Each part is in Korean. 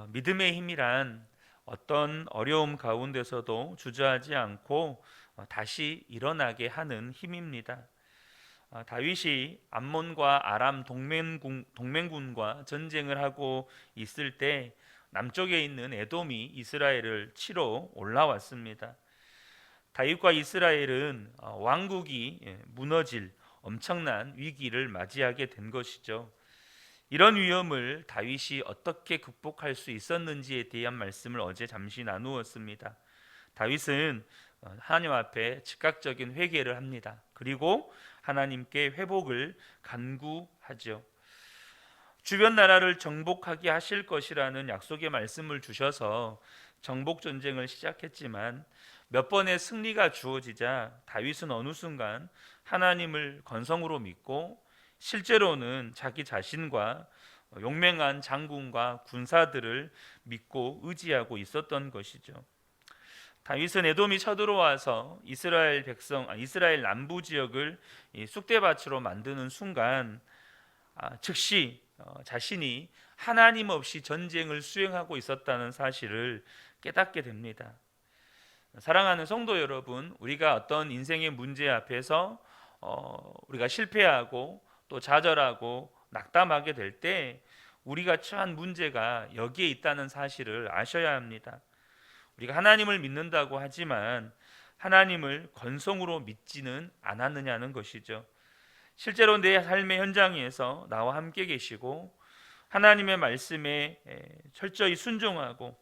믿음의 힘이란 어떤 어려움 가운데서도 주저하지 않고 다시 일어나게 하는 힘입니다. 다윗이 암몬과 아람 동맹군과 전쟁을 하고 있을 때 남쪽에 있는 에돔이 이스라엘을 치러 올라왔습니다. 다윗과 이스라엘은 왕국이 무너질 엄청난 위기를 맞이하게 된 것이죠. 이런 위험을 다윗이 어떻게 극복할 수 있었는지에 대한 말씀을 어제 잠시 나누었습니다. 다윗은 하나님 앞에 즉각적인 회개를 합니다. 그리고 하나님께 회복을 간구하죠. 주변 나라를 정복하게 하실 것이라는 약속의 말씀을 주셔서 정복 전쟁을 시작했지만 몇 번의 승리가 주어지자 다윗은 어느 순간 하나님을 건성으로 믿고 실제로는 자기 자신과 용맹한 장군과 군사들을 믿고 의지하고 있었던 것이죠. 다윗은 에돔이 쳐들어와서 이스라엘 남부 지역을 쑥대밭으로 만드는 순간 즉시 자신이 하나님 없이 전쟁을 수행하고 있었다는 사실을 깨닫게 됩니다. 사랑하는 성도 여러분, 우리가 어떤 인생의 문제 앞에서 우리가 실패하고 또 좌절하고 낙담하게 될 때 우리가 처한 문제가 여기에 있다는 사실을 아셔야 합니다. 우리가 하나님을 믿는다고 하지만 하나님을 건성으로 믿지는 않았느냐는 것이죠. 실제로 내 삶의 현장에서 나와 함께 계시고 하나님의 말씀에 철저히 순종하고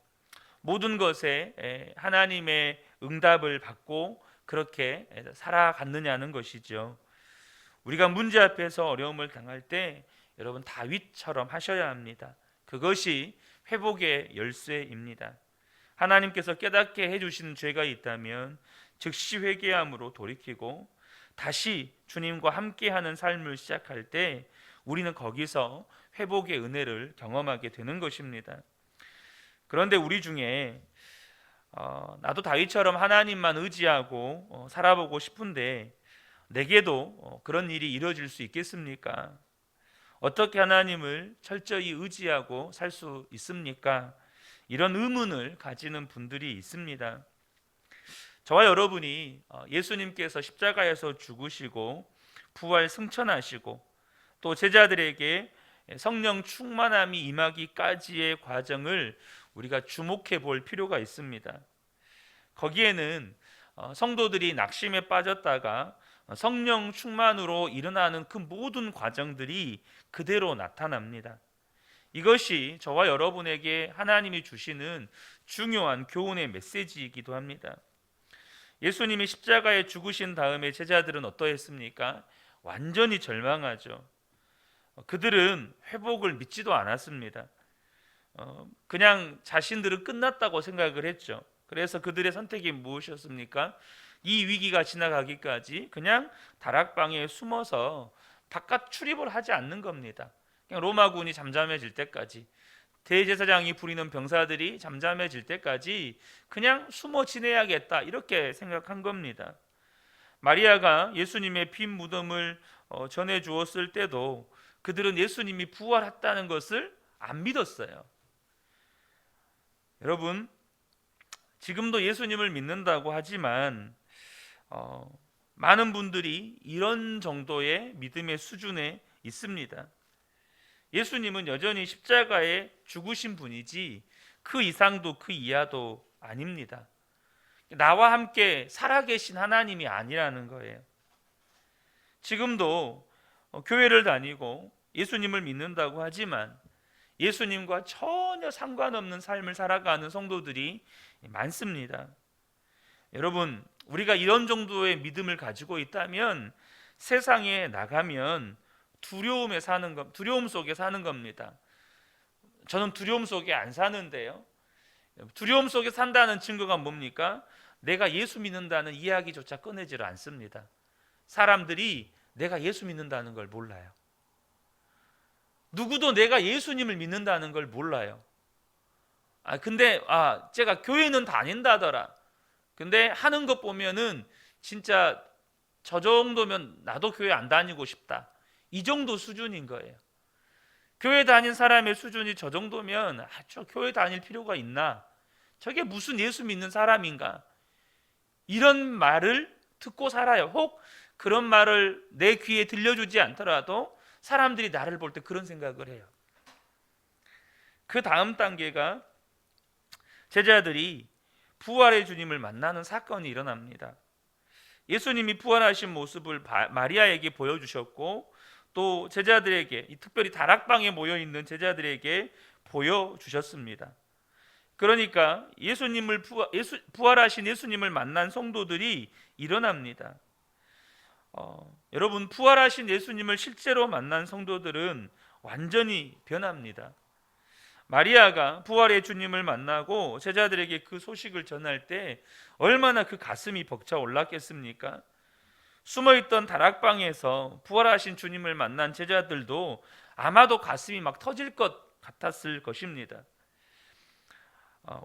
모든 것에 하나님의 응답을 받고 그렇게 살아갔느냐는 것이죠. 우리가 문제 앞에서 어려움을 당할 때 여러분 다윗처럼 하셔야 합니다. 그것이 회복의 열쇠입니다. 하나님께서 깨닫게 해주신 죄가 있다면 즉시 회개함으로 돌이키고 다시 주님과 함께하는 삶을 시작할 때 우리는 거기서 회복의 은혜를 경험하게 되는 것입니다. 그런데 우리 중에 나도 다윗처럼 하나님만 의지하고 살아보고 싶은데 내게도 그런 일이 이루어질 수 있겠습니까? 어떻게 하나님을 철저히 의지하고 살 수 있습니까? 이런 의문을 가지는 분들이 있습니다. 저와 여러분이 예수님께서 십자가에서 죽으시고 부활 승천하시고 또 제자들에게 성령 충만함이 임하기까지의 과정을 우리가 주목해 볼 필요가 있습니다. 거기에는 성도들이 낙심에 빠졌다가 성령 충만으로 일어나는 그 모든 과정들이 그대로 나타납니다. 이것이 저와 여러분에게 하나님이 주시는 중요한 교훈의 메시지이기도 합니다. 예수님이 십자가에 죽으신 다음에 제자들은 어떠했습니까? 완전히 절망하죠. 그들은 회복을 믿지도 않았습니다. 그냥 자신들은 끝났다고 생각을 했죠. 그래서 그들의 선택이 무엇이었습니까? 이 위기가 지나가기까지 그냥 다락방에 숨어서 바깥 출입을 하지 않는 겁니다. 그냥 로마군이 잠잠해질 때까지, 대제사장이 부리는 병사들이 잠잠해질 때까지 그냥 숨어 지내야겠다 이렇게 생각한 겁니다. 마리아가 예수님의 빈 무덤을 전해 주었을 때도 그들은 예수님이 부활했다는 것을 안 믿었어요. 여러분, 지금도 예수님을 믿는다고 하지만 많은 분들이 이런 정도의 믿음의 수준에 있습니다. 예수님은 여전히 십자가에 죽으신 분이지 그 이상도 그 이하도 아닙니다. 나와 함께 살아계신 하나님이 아니라는 거예요. 지금도 교회를 다니고 예수님을 믿는다고 하지만 예수님과 전혀 상관없는 삶을 살아가는 성도들이 많습니다. 여러분, 우리가 이런 정도의 믿음을 가지고 있다면 세상에 나가면 두려움 속에 사는 겁니다. 저는 두려움 속에 안 사는데요. 두려움 속에 산다는 증거가 뭡니까? 내가 예수 믿는다는 이야기조차 꺼내지를 않습니다. 사람들이 내가 예수 믿는다는 걸 몰라요. 누구도 내가 예수님을 믿는다는 걸 몰라요. 근데 제가 교회는 다닌다더라. 근데 하는 것 보면은 진짜 저 정도면 나도 교회 안 다니고 싶다. 이 정도 수준인 거예요. 교회 다닌 사람의 수준이 저 정도면 저 교회 다닐 필요가 있나? 저게 무슨 예수 믿는 사람인가? 이런 말을 듣고 살아요. 혹 그런 말을 내 귀에 들려주지 않더라도 사람들이 나를 볼 때 그런 생각을 해요. 그 다음 단계가 제자들이 부활의 주님을 만나는 사건이 일어납니다. 예수님이 부활하신 모습을 마리아에게 보여주셨고 또 제자들에게, 특별히 다락방에 모여있는 제자들에게 보여주셨습니다. 그러니까 부활하신 예수님을 만난 성도들이 일어납니다. 여러분, 부활하신 예수님을 실제로 만난 성도들은 완전히 변합니다. 마리아가 부활의 주님을 만나고 제자들에게 그 소식을 전할 때 얼마나 그 가슴이 벅차 올랐겠습니까? 숨어있던 다락방에서 부활하신 주님을 만난 제자들도 아마도 가슴이 막 터질 것 같았을 것입니다.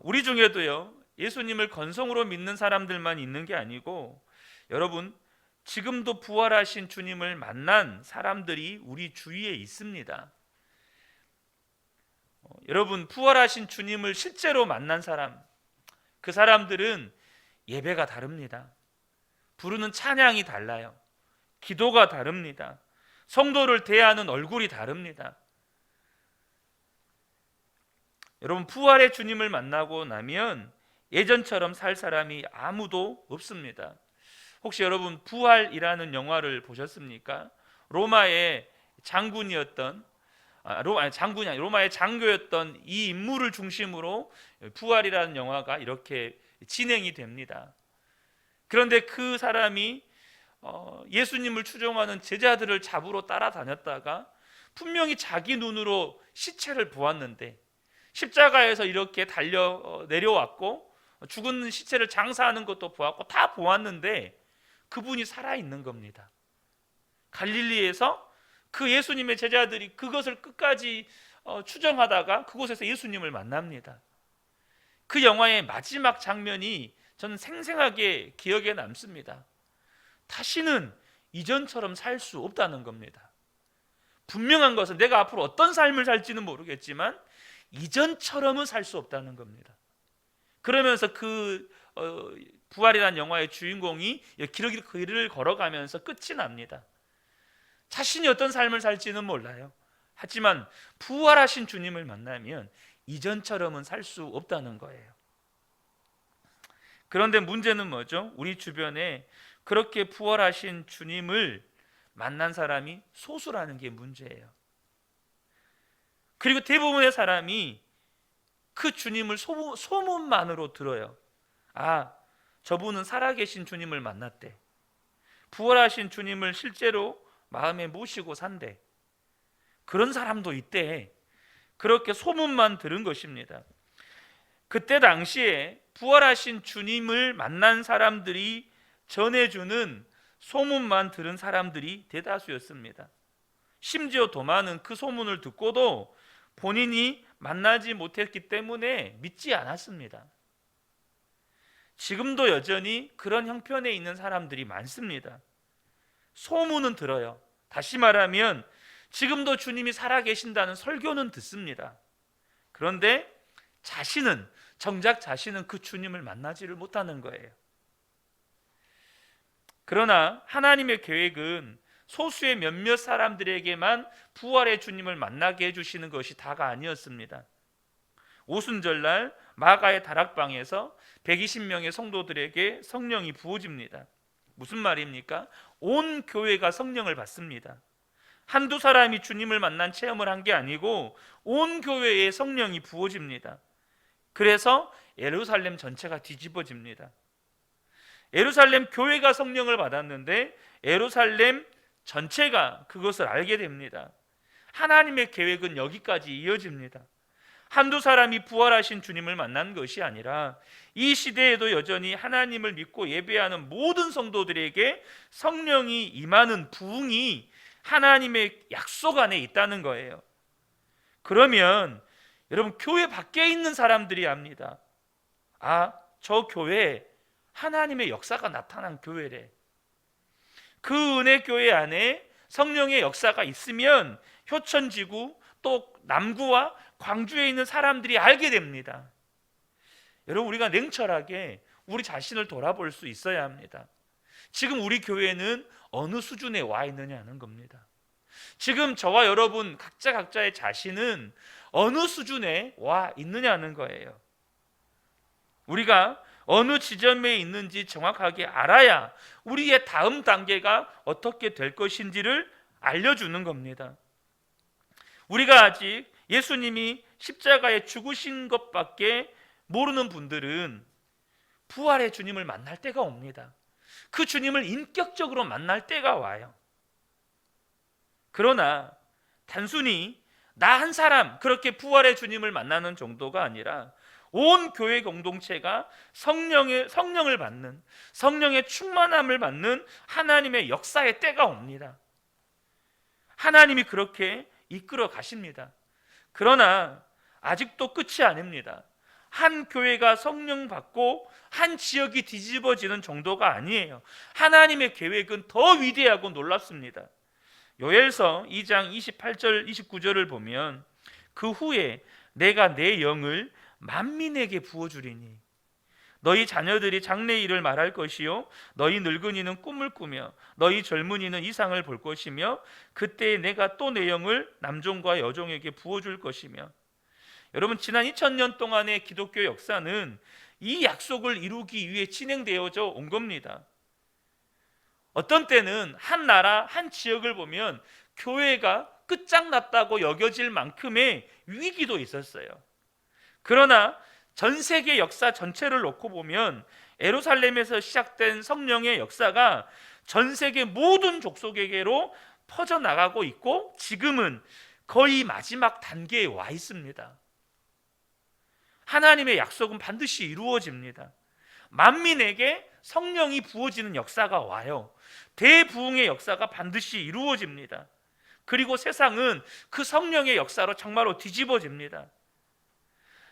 우리 중에도요, 예수님을 건성으로 믿는 사람들만 있는 게 아니고 여러분, 지금도 부활하신 주님을 만난 사람들이 우리 주위에 있습니다. 여러분, 부활하신 주님을 실제로 만난 사람, 그 사람들은 예배가 다릅니다. 부르는 찬양이 달라요. 기도가 다릅니다. 성도를 대하는 얼굴이 다릅니다. 여러분, 부활의 주님을 만나고 나면 예전처럼 살 사람이 아무도 없습니다. 혹시 여러분 부활이라는 영화를 보셨습니까? 로마의 장군이었던 로마의 장교였던 이 인물을 중심으로 부활이라는 영화가 이렇게 진행이 됩니다. 그런데 그 사람이 예수님을 추종하는 제자들을 잡으러 따라다녔다가 분명히 자기 눈으로 시체를 보았는데 십자가에서 이렇게 내려왔고 죽은 시체를 장사하는 것도 보았고 다 보았는데 그분이 살아있는 겁니다. 갈릴리에서 그 예수님의 제자들이 그것을 끝까지 추정하다가 그곳에서 예수님을 만납니다. 그 영화의 마지막 장면이 저는 생생하게 기억에 남습니다. 다시는 이전처럼 살 수 없다는 겁니다. 분명한 것은 내가 앞으로 어떤 삶을 살지는 모르겠지만 이전처럼은 살 수 없다는 겁니다. 그러면서 그 부활이라는 영화의 주인공이 기러기 길을 걸어가면서 끝이 납니다. 자신이 어떤 삶을 살지는 몰라요. 하지만 부활하신 주님을 만나면 이전처럼은 살 수 없다는 거예요. 그런데 문제는 뭐죠? 우리 주변에 그렇게 부활하신 주님을 만난 사람이 소수라는 게 문제예요. 그리고 대부분의 사람이 그 주님을 소문만으로 들어요. 아, 저분은 살아계신 주님을 만났대. 부활하신 주님을 실제로 마음에 모시고 산대. 그런 사람도 있대. 그렇게 소문만 들은 것입니다. 그때 당시에 부활하신 주님을 만난 사람들이 전해주는 소문만 들은 사람들이 대다수였습니다. 심지어 도마는 그 소문을 듣고도 본인이 만나지 못했기 때문에 믿지 않았습니다. 지금도 여전히 그런 형편에 있는 사람들이 많습니다. 소문은 들어요. 다시 말하면 지금도 주님이 살아계신다는 설교는 듣습니다. 그런데 정작 자신은 그 주님을 만나지를 못하는 거예요. 그러나 하나님의 계획은 소수의 몇몇 사람들에게만 부활의 주님을 만나게 해주시는 것이 다가 아니었습니다. 오순절날 마가의 다락방에서 120명의 성도들에게 성령이 부어집니다. 무슨 말입니까? 온 교회가 성령을 받습니다. 한두 사람이 주님을 만난 체험을 한 게 아니고 온 교회에 성령이 부어집니다. 그래서 예루살렘 전체가 뒤집어집니다. 예루살렘 교회가 성령을 받았는데 예루살렘 전체가 그것을 알게 됩니다. 하나님의 계획은 여기까지 이어집니다. 한두 사람이 부활하신 주님을 만난 것이 아니라 이 시대에도 여전히 하나님을 믿고 예배하는 모든 성도들에게 성령이 임하는 부흥이 하나님의 약속 안에 있다는 거예요. 그러면 여러분, 교회 밖에 있는 사람들이 압니다. 아, 저 교회 하나님의 역사가 나타난 교회래. 그 은혜 교회 안에 성령의 역사가 있으면 효천지구 또 남구와 광주에 있는 사람들이 알게 됩니다. 여러분, 우리가 냉철하게 우리 자신을 돌아볼 수 있어야 합니다. 지금 우리 교회는 어느 수준에 와 있느냐는 겁니다. 지금 저와 여러분 각자의 자신은 어느 수준에 와 있느냐는 거예요. 우리가 어느 지점에 있는지 정확하게 알아야 우리의 다음 단계가 어떻게 될 것인지를 알려주는 겁니다. 우리가 아직 예수님이 십자가에 죽으신 것밖에 모르는 분들은 부활의 주님을 만날 때가 옵니다. 그 주님을 인격적으로 만날 때가 와요. 그러나 단순히 나 한 사람 그렇게 부활의 주님을 만나는 정도가 아니라 온 교회 공동체가 성령을 받는, 성령의 충만함을 받는 하나님의 역사의 때가 옵니다. 하나님이 그렇게 이끌어 가십니다. 그러나 아직도 끝이 아닙니다. 한 교회가 성령 받고 한 지역이 뒤집어지는 정도가 아니에요. 하나님의 계획은 더 위대하고 놀랍습니다. 요엘서 2장 28절 29절을 보면 그 후에 내가 내 영을 만민에게 부어주리니 너희 자녀들이 장래 일을 말할 것이요 너희 늙은이는 꿈을 꾸며 너희 젊은이는 이상을 볼 것이며 그때 내가 또 내 영을 남종과 여종에게 부어줄 것이며. 여러분, 지난 2000년 동안의 기독교 역사는 이 약속을 이루기 위해 진행되어져 온 겁니다. 어떤 때는 한 나라, 한 지역을 보면 교회가 끝장났다고 여겨질 만큼의 위기도 있었어요. 그러나 전 세계 역사 전체를 놓고 보면 예루살렘에서 시작된 성령의 역사가 전 세계 모든 족속에게로 퍼져나가고 있고 지금은 거의 마지막 단계에 와 있습니다. 하나님의 약속은 반드시 이루어집니다. 만민에게 성령이 부어지는 역사가 와요. 대부흥의 역사가 반드시 이루어집니다. 그리고 세상은 그 성령의 역사로 정말로 뒤집어집니다.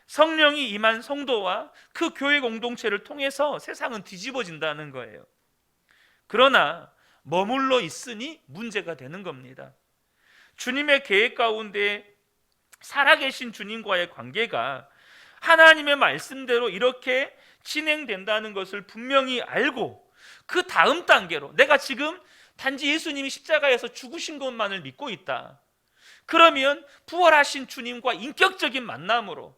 성령이 임한 성도와 그 교회 공동체를 통해서 세상은 뒤집어진다는 거예요. 그러나 머물러 있으니 문제가 되는 겁니다. 주님의 계획 가운데 살아계신 주님과의 관계가 하나님의 말씀대로 이렇게 진행된다는 것을 분명히 알고 그 다음 단계로 내가 지금 단지 예수님이 십자가에서 죽으신 것만을 믿고 있다. 그러면 부활하신 주님과 인격적인 만남으로,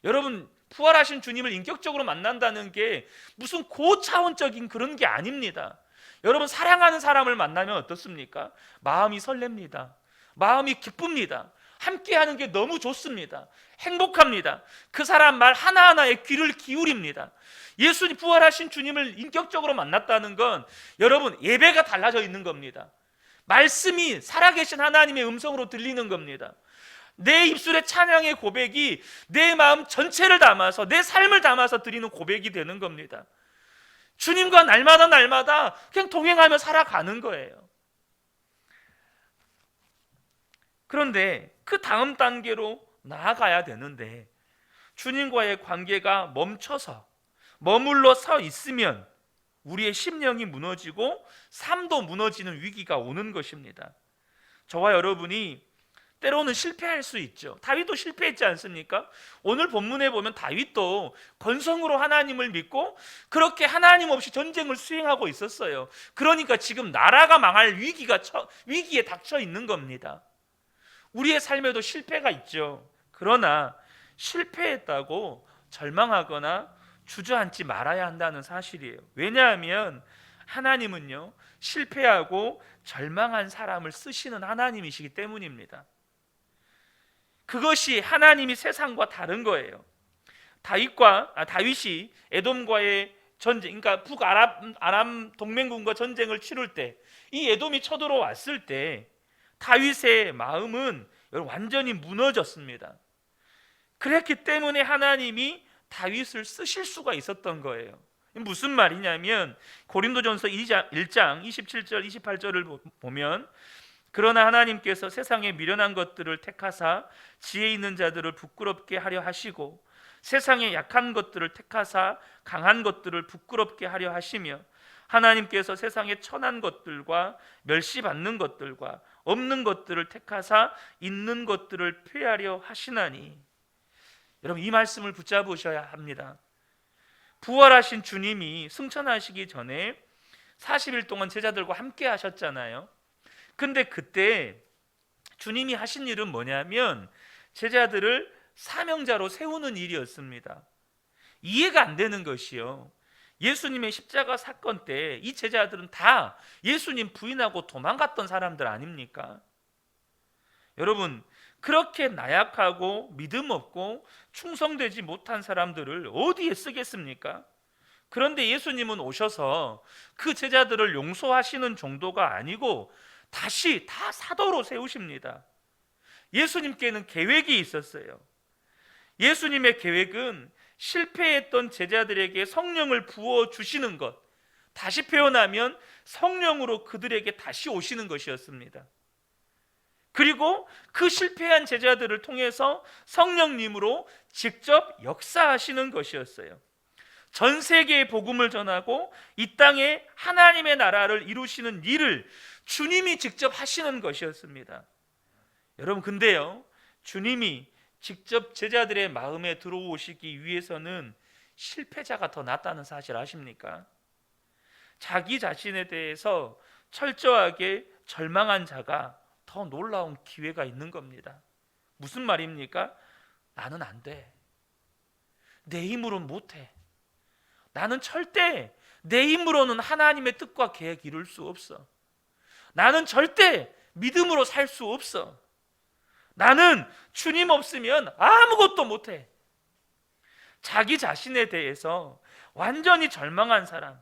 여러분, 부활하신 주님을 인격적으로 만난다는 게 무슨 고차원적인 그런 게 아닙니다. 여러분, 사랑하는 사람을 만나면 어떻습니까? 마음이 설렙니다. 마음이 기쁩니다. 함께하는 게 너무 좋습니다. 행복합니다. 그 사람 말 하나하나에 귀를 기울입니다. 예수님, 부활하신 주님을 인격적으로 만났다는 건 여러분 예배가 달라져 있는 겁니다. 말씀이 살아계신 하나님의 음성으로 들리는 겁니다. 내 입술의 찬양의 고백이 내 마음 전체를 담아서 내 삶을 담아서 드리는 고백이 되는 겁니다. 주님과 날마다 그냥 동행하며 살아가는 거예요. 그런데 그 다음 단계로 나아가야 되는데 주님과의 관계가 멈춰서 머물러 서 있으면 우리의 심령이 무너지고 삶도 무너지는 위기가 오는 것입니다. 저와 여러분이 때로는 실패할 수 있죠. 다윗도 실패했지 않습니까? 오늘 본문에 보면 다윗도 건성으로 하나님을 믿고 그렇게 하나님 없이 전쟁을 수행하고 있었어요. 그러니까 지금 나라가 망할 위기에 닥쳐 있는 겁니다. 우리의 삶에도 실패가 있죠. 그러나 실패했다고 절망하거나 주저앉지 말아야 한다는 사실이에요. 왜냐하면 하나님은요, 실패하고 절망한 사람을 쓰시는 하나님이시기 때문입니다. 그것이 하나님이 세상과 다른 거예요. 다윗이 에돔과의 전쟁, 그러니까 북아람 동맹군과 전쟁을 치룰 때, 이 에돔이 쳐들어왔을 때 다윗의 마음은 완전히 무너졌습니다. 그랬기 때문에 하나님이 다윗을 쓰실 수가 있었던 거예요. 무슨 말이냐면 고린도전서 1장 27절 28절을 보면 그러나 하나님께서 세상에 미련한 것들을 택하사 지혜 있는 자들을 부끄럽게 하려 하시고 세상에 약한 것들을 택하사 강한 것들을 부끄럽게 하려 하시며 하나님께서 세상에 천한 것들과 멸시받는 것들과 없는 것들을 택하사 있는 것들을 폐하려 하시나니. 여러분, 이 말씀을 붙잡으셔야 합니다. 부활하신 주님이 승천하시기 전에 40일 동안 제자들과 함께 하셨잖아요. 근데 그때 주님이 하신 일은 뭐냐면 제자들을 사명자로 세우는 일이었습니다. 이해가 안 되는 것이요, 예수님의 십자가 사건 때 이 제자들은 다 예수님 부인하고 도망갔던 사람들 아닙니까? 여러분, 그렇게 나약하고 믿음 없고 충성되지 못한 사람들을 어디에 쓰겠습니까? 그런데 예수님은 오셔서 그 제자들을 용서하시는 정도가 아니고 다시 다 사도로 세우십니다. 예수님께는 계획이 있었어요. 예수님의 계획은 실패했던 제자들에게 성령을 부어주시는 것, 다시 표현하면 성령으로 그들에게 다시 오시는 것이었습니다. 그리고 그 실패한 제자들을 통해서 성령님으로 직접 역사하시는 것이었어요. 전 세계에 복음을 전하고 이 땅에 하나님의 나라를 이루시는 일을 주님이 직접 하시는 것이었습니다. 여러분, 근데요, 주님이 직접 제자들의 마음에 들어오시기 위해서는 실패자가 더 낫다는 사실 아십니까? 자기 자신에 대해서 철저하게 절망한 자가 더 놀라운 기회가 있는 겁니다. 무슨 말입니까? 나는 안 돼. 내 힘으로는 못해. 나는 절대 내 힘으로는 하나님의 뜻과 계획 이룰 수 없어. 나는 절대 믿음으로 살 수 없어. 나는 주님 없으면 아무것도 못해. 자기 자신에 대해서 완전히 절망한 사람,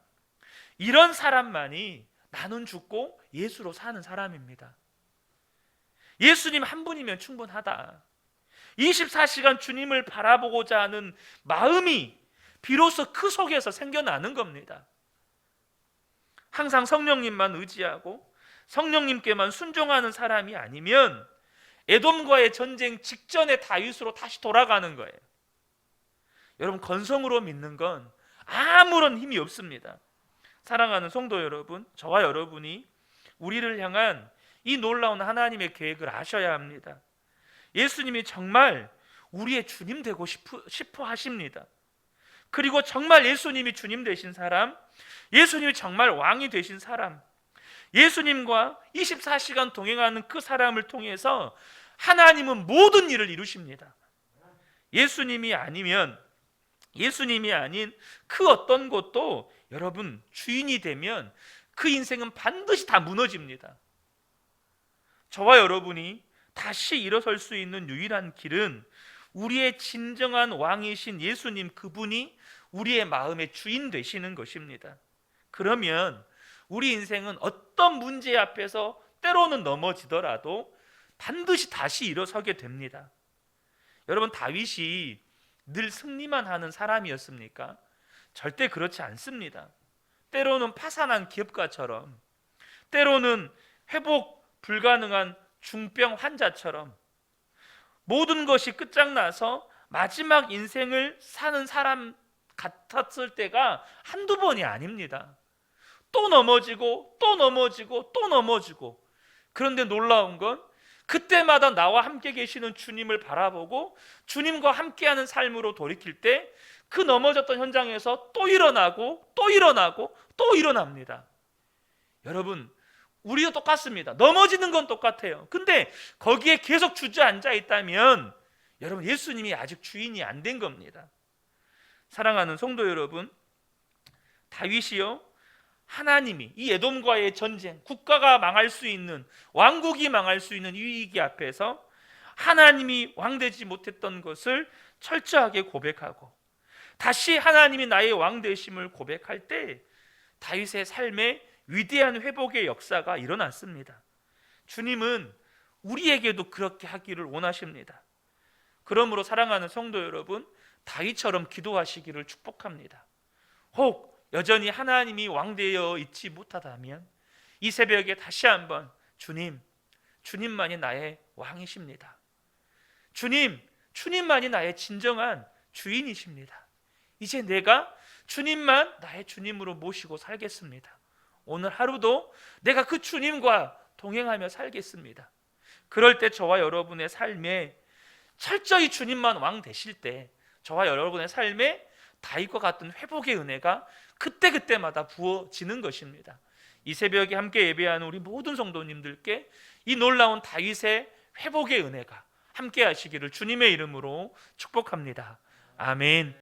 이런 사람만이 나는 죽고 예수로 사는 사람입니다. 예수님 한 분이면 충분하다. 24시간 주님을 바라보고자 하는 마음이 비로소 그 속에서 생겨나는 겁니다. 항상 성령님만 의지하고 성령님께만 순종하는 사람이 아니면 에돔과의 전쟁 직전의 다윗으로 다시 돌아가는 거예요. 여러분, 건성으로 믿는 건 아무런 힘이 없습니다. 사랑하는 성도 여러분, 저와 여러분이 우리를 향한 이 놀라운 하나님의 계획을 아셔야 합니다. 예수님이 정말 우리의 주님 되고 싶어 하십니다. 그리고 정말 예수님이 주님 되신 사람, 예수님이 정말 왕이 되신 사람, 예수님과 24시간 동행하는 그 사람을 통해서 하나님은 모든 일을 이루십니다. 예수님이 아니면, 예수님이 아닌 그 어떤 것도 여러분 주인이 되면 그 인생은 반드시 다 무너집니다. 저와 여러분이 다시 일어설 수 있는 유일한 길은 우리의 진정한 왕이신 예수님, 그분이 우리의 마음의 주인 되시는 것입니다. 그러면 우리 인생은 어떤 문제 앞에서 때로는 넘어지더라도 반드시 다시 일어서게 됩니다. 여러분, 다윗이 늘 승리만 하는 사람이었습니까? 절대 그렇지 않습니다. 때로는 파산한 기업가처럼, 때로는 회복 불가능한 중병 환자처럼 모든 것이 끝장나서 마지막 인생을 사는 사람 같았을 때가 한두 번이 아닙니다. 또 넘어지고 또 넘어지고 또 넘어지고. 그런데 놀라운 건 그때마다 나와 함께 계시는 주님을 바라보고 주님과 함께하는 삶으로 돌이킬 때 그 넘어졌던 현장에서 또 일어나고 또 일어나고 또 일어납니다. 여러분, 우리도 똑같습니다. 넘어지는 건 똑같아요. 근데 거기에 계속 주저앉아 있다면 여러분, 예수님이 아직 주인이 안 된 겁니다. 사랑하는 성도 여러분, 다윗이요, 하나님이 이 에돔과의 전쟁, 국가가 망할 수 있는, 왕국이 망할 수 있는 이 위기 앞에서 하나님이 왕되지 못했던 것을 철저하게 고백하고 다시 하나님이 나의 왕 되심을 고백할 때 다윗의 삶에 위대한 회복의 역사가 일어났습니다. 주님은 우리에게도 그렇게 하기를 원하십니다. 그러므로 사랑하는 성도 여러분, 다윗처럼 기도하시기를 축복합니다. 혹 여전히 하나님이 왕되어 있지 못하다면 이 새벽에 다시 한번 주님만이 나의 왕이십니다. 주님만이 나의 진정한 주인이십니다. 이제 내가 주님만 나의 주님으로 모시고 살겠습니다. 오늘 하루도 내가 그 주님과 동행하며 살겠습니다. 그럴 때 저와 여러분의 삶에 철저히 주님만 왕 되실 때 저와 여러분의 삶에 다윗과 같은 회복의 은혜가 그때그때마다 부어지는 것입니다. 이 새벽에 함께 예배하는 우리 모든 성도님들께 이 놀라운 다윗의 회복의 은혜가 함께 하시기를 주님의 이름으로 축복합니다. 아멘.